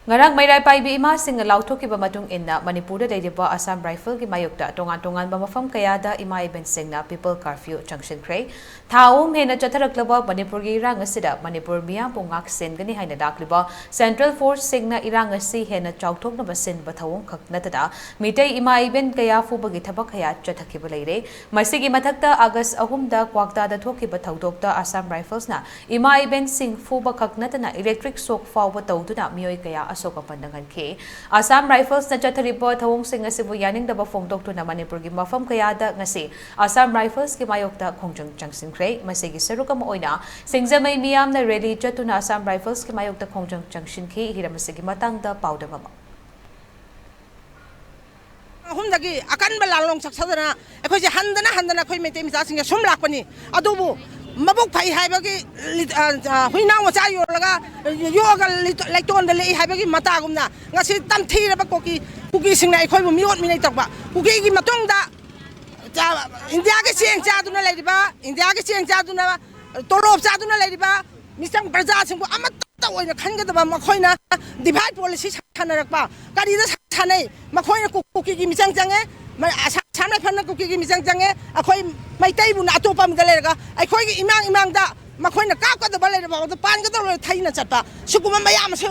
Ngarang Mayray Paibi Ima Singa Lautokiba Matung Inna Manipur Daydiba Assam Rifle Ki Mayukta Tongan Bamafam Kayada Ima Ibn Singna People Curfew Junction Kray Thaum Hena Chataraklaba Manipur Gi Irangasida Manipur Miyam Pungak Singani Haina Dakliba Central Force Singna Irangasi Hena Chautok Naba Sin Bathawung Kaknatada Mitay Ima Ibn Kaya Fubagi Tabakaya Chatakibalere Masigi Matakta August Ahumda Kwakta da Thokiba Thaudokta Assam Rifles na Ima Ibn Sing Fuba Kaknatana Electric Sok Fawa Tawduna Miyoy Kaya Asoka Pandangan K. Assam Rifles na Chatharipo Thawong Sing Asibu Yaning Daba Fongtok to na Manipur Gi Mafam Kayada ngasi Assam Rifles Ki Mayokta Khongjang Junction Kray Masigi Saruka Moina Singzamay Miyam na Rally Chatu na Assam Rifles Ki Mayokta Khongjang Junction K Hiramasigi Matangda Pauda Mama Humdagi akan balalong saksadana akhoi handana khoi mete misa singa sum lakpani adubu mabuk phai haibagi huina wacha yorlaga yoga lekton de lei haibagi mata gumna ngasi tamthira ba koki singna akhoi bu miot minai takba kuki gi matongda india ge cheng cha duna leiba india ge cheng cha duna torop cha duna leiba misang praja singbu amata oina khangadaba makhoina divide policy sanarakba karida sanai makhoina kuki gi misang jange Assam Rifle kuki gi misang jange akhoi maitai bu na atopa am galerga akhoi gi imang da makhoina ka ka da balere ba da pan ga da thaina chatpa sukuma mayam se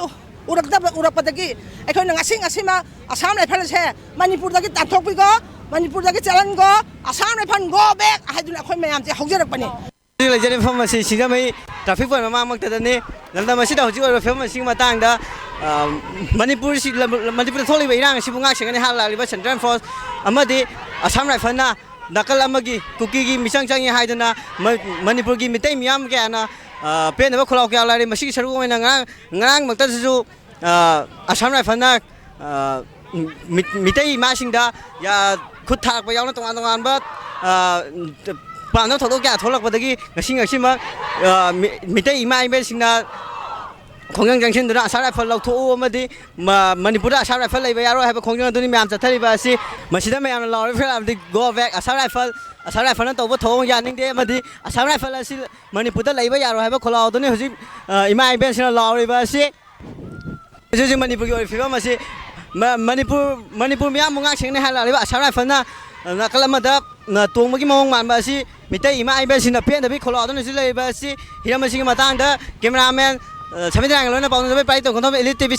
urakpadagi akhoi na ngasi ma Assam Rifle se Manipur da gi tanthok pi go Manipur da gi chalan go Assam Rifle go back haiduna akhoi mayam se haujarak pani Lejane famasi singamai traffic point mamang tadane nalda masida hoji oi famasi matangda Manipur tholi ba irang sibunga sengani hala liba Central Force amadi Assam Rifle na nakal amagi kuki gi misang changi haidana Manipur gi mitai miyam ke ana pen ba kholaw ke alari masigi saru oina ngang makta ju Assam Rifle na mitai masingda ya khut thak ba yauna tongan ba Pano thodo kya tholak badagi ngasi ma mitai ima ibe singna khongjang junction dura Assam Rifle lautho amadi Manipur Assam Rifle leiba yaro haba khongjang duni myam chathariba asi masida mayam lauri fel abdi go back Assam Rifle na tobo thong yaning de amadi Assam Rifle asi Manipur da leiba yaro haba kholaw duni hoji ima ibe singna lauri ba asi jeje Manipur gi fiba masi Manipur myam mungak singna hala leiba Assam Rifle na nakalamada na tongmagi mawang manba asi mitai ima ibe sina pen dabi kholo adon si leiba asi hiramasi matangda cameraman samidang lona paun dabi pai to kono elite tv